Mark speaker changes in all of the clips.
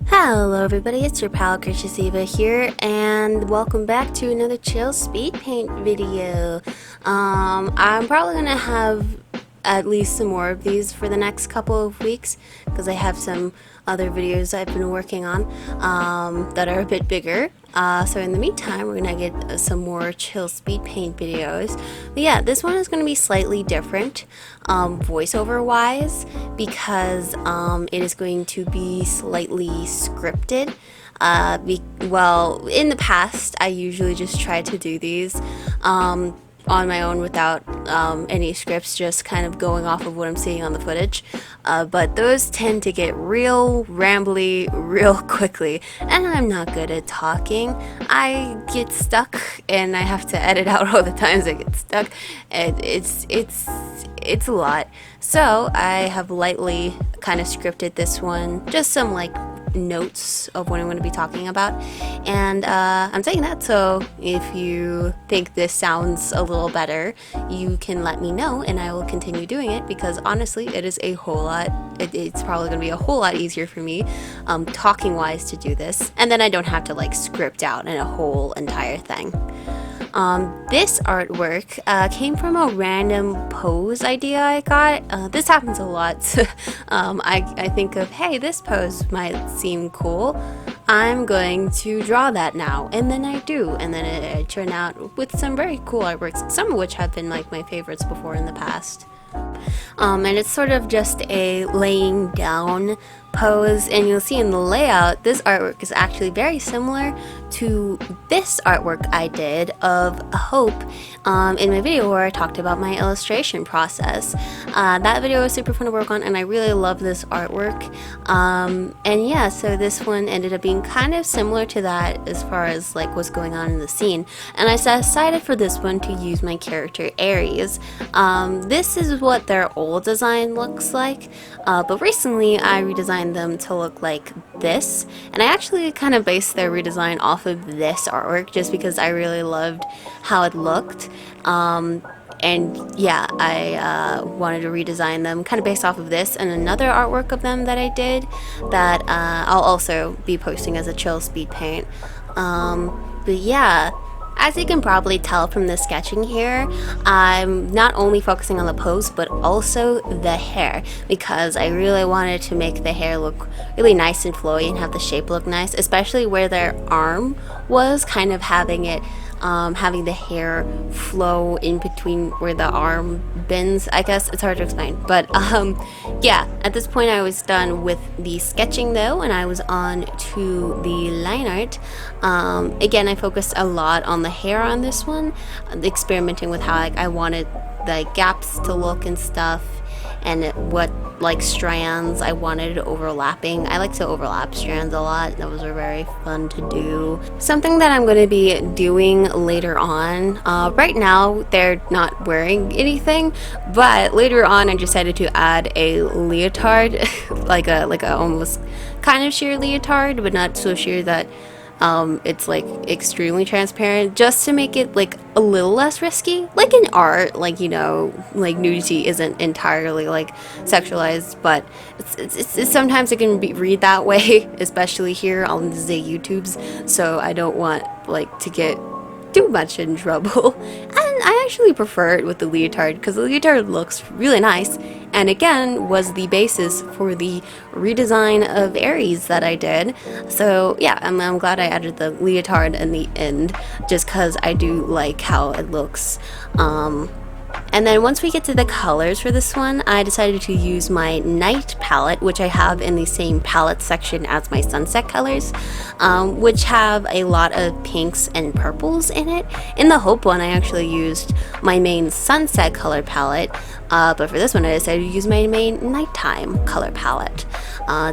Speaker 1: Hello everybody, it's your pal Gracious E.V.A here, and welcome back to another chill speed paint video. I'm probably gonna have at least some more of these for the next couple of weeks because I have some other videos I've been working on that are a bit bigger. So in the meantime, we're gonna get some more chill speed paint videos. But yeah, this one is gonna be slightly different voiceover wise because it is going to be slightly scripted. Well, in the past, I usually just try to do these on my own without any scripts, just kind of going off of what I'm seeing on the footage. But those tend to get real rambly real quickly, and I'm not good at talking. I get stuck and I have to edit out all the times I get stuck. It's a lot. So I have lightly kind of scripted this one, just some like notes of what I'm going to be talking about, and I'm saying that so if you think this sounds a little better, you can let me know and I will continue doing it, because honestly it is a whole lot, it's probably going to be a whole lot easier for me talking wise to do this, and then I don't have to like script out in a whole entire thing. This artwork came from a random pose idea I got. This happens a lot. I think of, hey, this pose might seem cool. I'm going to draw that now, and then I do, and then it turned out with some very cool artworks, some of which have been like my favorites before in the past. And it's sort of just a laying down pose, and you'll see in the layout this artwork is actually very similar to this artwork I did of Hope in my video where I talked about my illustration process. That video was super fun to work on, and I really love this artwork. And yeah, so this one ended up being kind of similar to that as far as like what's going on in the scene, and I decided for this one to use my character Aries. This is what their old design looks like, but recently I redesigned them to look like this, and I actually kind of based their redesign off of this artwork just because I really loved how it looked. And yeah, I wanted to redesign them kind of based off of this and another artwork of them that I did that I'll also be posting as a chill speed paint. But yeah, as you can probably tell from the sketching here, I'm not only focusing on the pose but also the hair, because I really wanted to make the hair look really nice and flowy and have the shape look nice, especially where their arm was, kind of having it having the hair flow in between where the arm bends. I guess it's hard to explain, but yeah, at this point I was done with the sketching though, and I was on to the line art. Again, I focused a lot on the hair on this one, experimenting with how I wanted the gaps to look and stuff, and what like strands I wanted overlapping. I like to overlap strands a lot. Those are very fun to do. Something that I'm going to be doing later on, right now they're not wearing anything, but later on I decided to add a leotard, like a almost kind of sheer leotard, but not so sheer that it's like extremely transparent, just to make it like a little less risky. Like in art, like, you know, like nudity isn't entirely like sexualized, but it's sometimes it can be read that way, especially here on the YouTubes, so I don't want like to get too much in trouble. And I actually prefer it with the leotard because the leotard looks really nice, and again was the basis for the redesign of Aries that I did. So yeah, I'm glad I added the leotard in the end, just because I do like how it looks. And then once we get to the colors for this one, I decided to use my night palette, which I have in the same palette section as my sunset colors, which have a lot of pinks and purples in it. In the Hope one, I actually used my main sunset color palette, but for this one I decided to use my main nighttime color palette,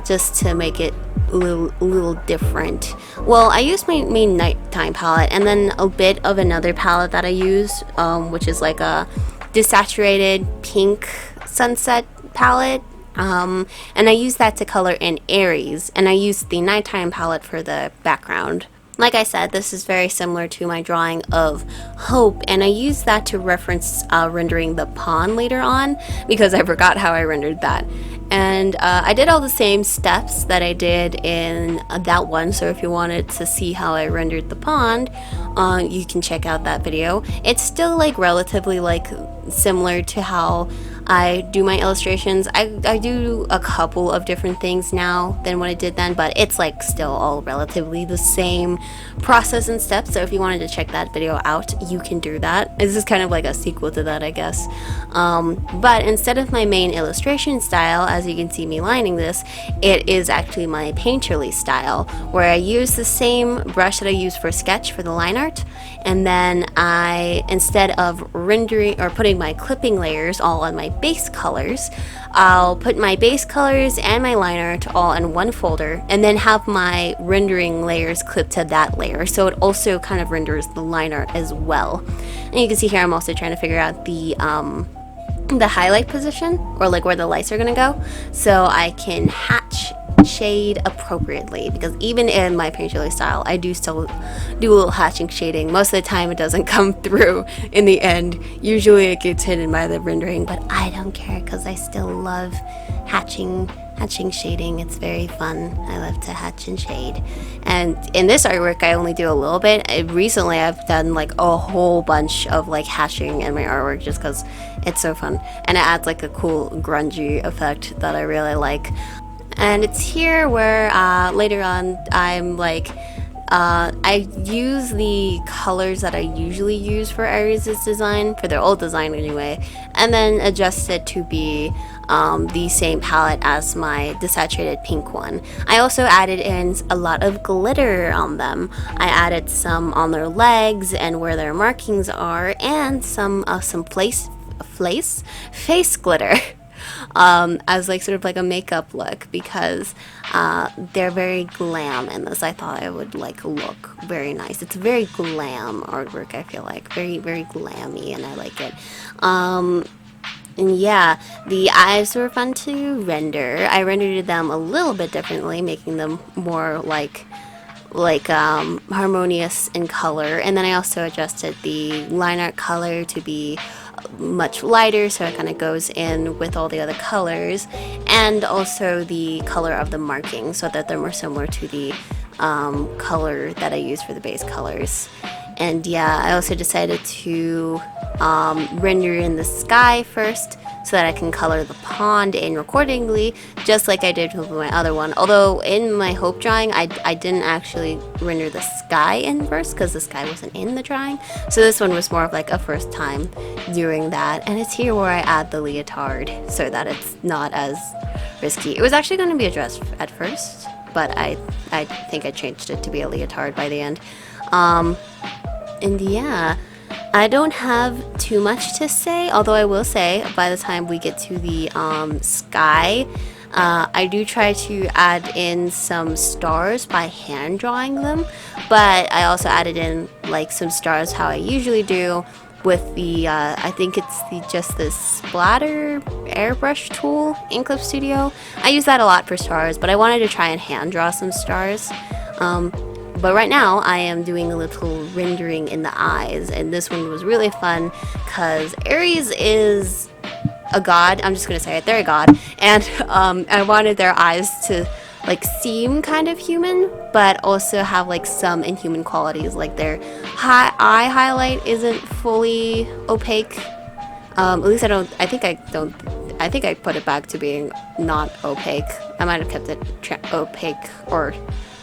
Speaker 1: just to make it a little different. Well, I used my main nighttime palette and then a bit of another palette that I use, which is like a desaturated pink sunset palette, and I use that to color in Aries, and I used the nighttime palette for the background. Like I said, this is very similar to my drawing of Hope, and I used that to reference rendering the pawn later on, because I forgot how I rendered that. And I did all the same steps that I did in that one, so if you wanted to see how I rendered the pond, you can check out that video. It's still like relatively like similar to how I do my illustrations. I do a couple of different things now than what I did then, but it's like still all relatively the same process and steps. So if you wanted to check that video out, you can do that. This is kind of like a sequel to that, I guess. But instead of my main illustration style, as you can see me lining this, it is actually my painterly style, where I use the same brush that I use for sketch for the line art, and then instead of rendering or putting my clipping layers all on my base colors, I'll put my base colors and my line art all in one folder, and then have my rendering layers clipped to that layer, so it also kind of renders the line art as well. And you can see here I'm also trying to figure out the highlight position, or like where the lights are gonna go, so I can hatch shade appropriately, because even in my painterly style I do still do a little hatching shading. Most of the time it doesn't come through in the end, usually it gets hidden by the rendering, but I don't care because I still love hatching shading. It's very fun. I love to hatch and shade. And in this artwork I only do a little bit. Recently I've done like a whole bunch of like hatching in my artwork just because it's so fun, and it adds like a cool grungy effect that I really like. And it's here where later on I'm like I use the colors that I usually use for Aries' design, for their old design anyway, and then adjust it to be the same palette as my desaturated pink one. I also added in a lot of glitter on them. I added some on their legs and where their markings are, and some face glitter. As like sort of like a makeup look, because they're very glam in this. I thought it would like look very nice. It's very glam artwork, I feel like. Very, very glammy, and I like it. And yeah, the eyes were fun to render. I rendered them a little bit differently, making them more like harmonious in color, and then I also adjusted the line art color to be much lighter, so it kind of goes in with all the other colors, and also the color of the markings so that they're more similar to the color that I use for the base colors. And yeah, I also decided to render in the sky first so that I can color the pond in accordingly, just like I did with my other one. Although in my hope drawing, I didn't actually render the sky in first because the sky wasn't in the drawing. So this one was more of like a first time doing that. And it's here where I add the leotard so that it's not as risky. It was actually going to be a dress at first, but I think I changed it to be a leotard by the end. And yeah, I don't have too much to say, although I will say by the time we get to the sky, I do try to add in some stars by hand drawing them, but I also added in like some stars how I usually do with the I think it's just the splatter airbrush tool in Clip Studio. I use that a lot for stars, but I wanted to try and hand draw some stars. But right now I am doing a little rendering in the eyes, and this one was really fun because Aries is a god. I'm just gonna say it, they're a god, and I wanted their eyes to like seem kind of human, but also have like some inhuman qualities, like their eye highlight isn't fully opaque. At least I think I put it back to being not opaque. I might have kept it opaque or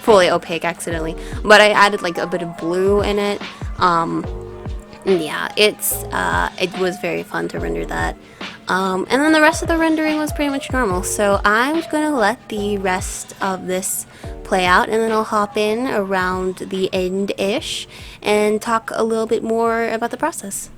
Speaker 1: fully opaque accidentally, but I added like a bit of blue in it. Yeah, it was very fun to render that. And then the rest of the rendering was pretty much normal, so I'm gonna let the rest of this play out, and then I'll hop in around the end-ish and talk a little bit more about the process.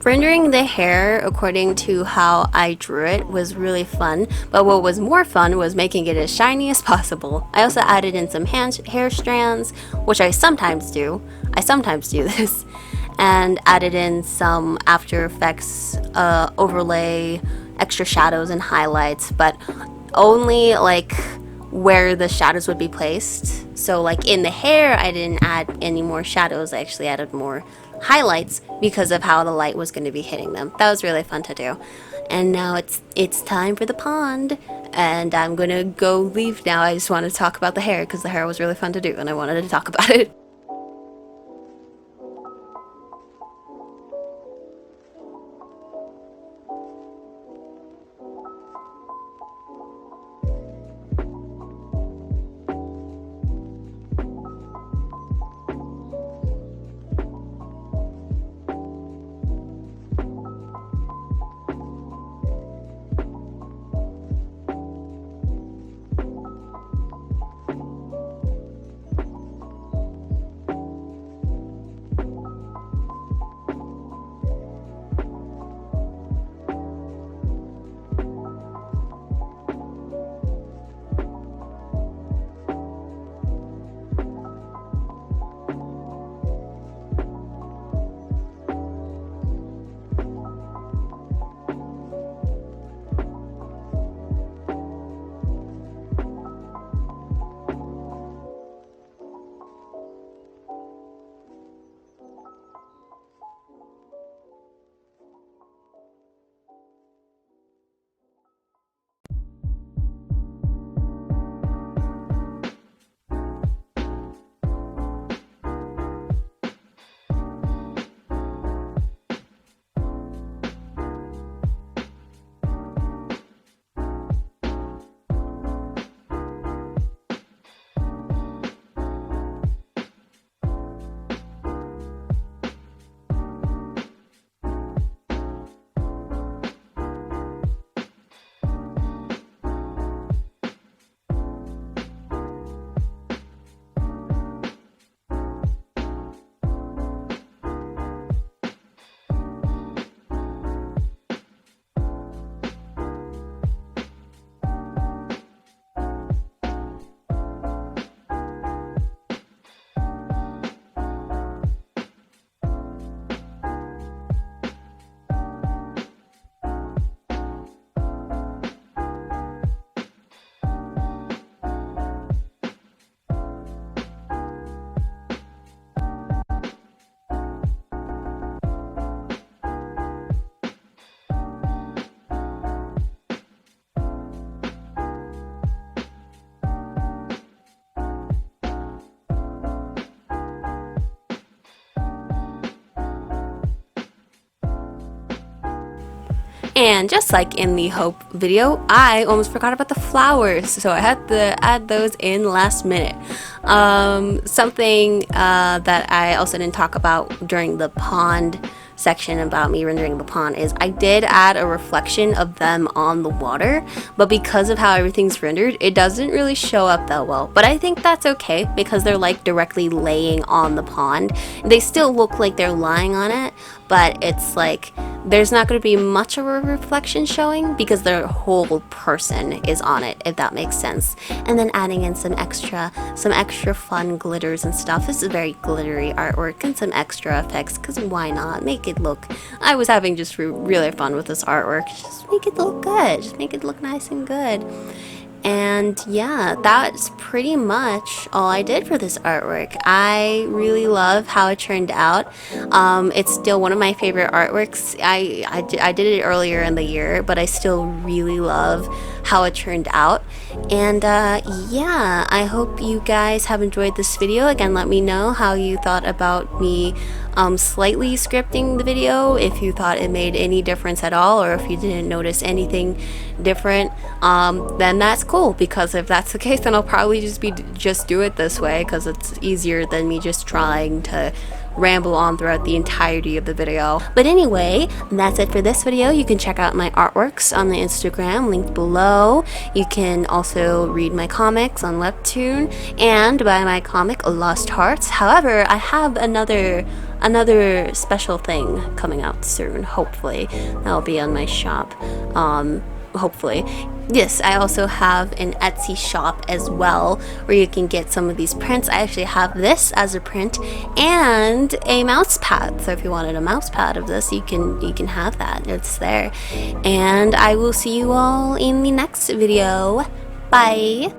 Speaker 1: Rendering the hair according to how I drew it was really fun, but what was more fun was making it as shiny as possible. I also added in some hair strands, which I sometimes do. I sometimes do this, and added in some After Effects overlay, extra shadows and highlights, but only like where the shadows would be placed. So like in the hair, I didn't add any more shadows. I actually added more highlights because of how the light was going to be hitting them. That was really fun to do. And now it's time for the pond, and I'm gonna go leave now. I just want to talk about the hair because the hair was really fun to do and I wanted to talk about it. And just like in the Hope video, I almost forgot about the flowers, so I had to add those in last minute. Something that I also didn't talk about during the pond section about me rendering the pond is I did add a reflection of them on the water, but because of how everything's rendered, it doesn't really show up that well. But I think that's okay because they're like directly laying on the pond. They still look like they're lying on it, but it's like there's not going to be much of a reflection showing because their whole person is on it, if that makes sense. And then adding in some extra fun glitters and stuff. This is very glittery artwork and some extra effects, because why not? Make it look, I was having just really fun with this artwork. Just make it look good, just make it look nice and good. And yeah, that's pretty much all I did for this artwork. I really love how it turned out. It's still one of my favorite artworks. I did it earlier in the year, but I still really love how it turned out. And yeah, I hope you guys have enjoyed this video. Again, let me know how you thought about me slightly scripting the video, if you thought it made any difference at all, or if you didn't notice anything different, then that's cool, because if that's the case, then I'll probably just do it this way, because it's easier than me just trying to ramble on throughout the entirety of the video. But anyway, that's it for this video. You can check out my artworks on the Instagram linked below. You can also read my comics on Webtoon and buy my comic Lost Hearts. However, I have another another special thing coming out soon, hopefully. That'll be on my shop, hopefully. Yes, I also have an Etsy shop as well where you can get some of these prints. I actually have this as a print and a mouse pad. So if you wanted a mouse pad of this, you can have that. It's there. And I will see you all in the next video. Bye.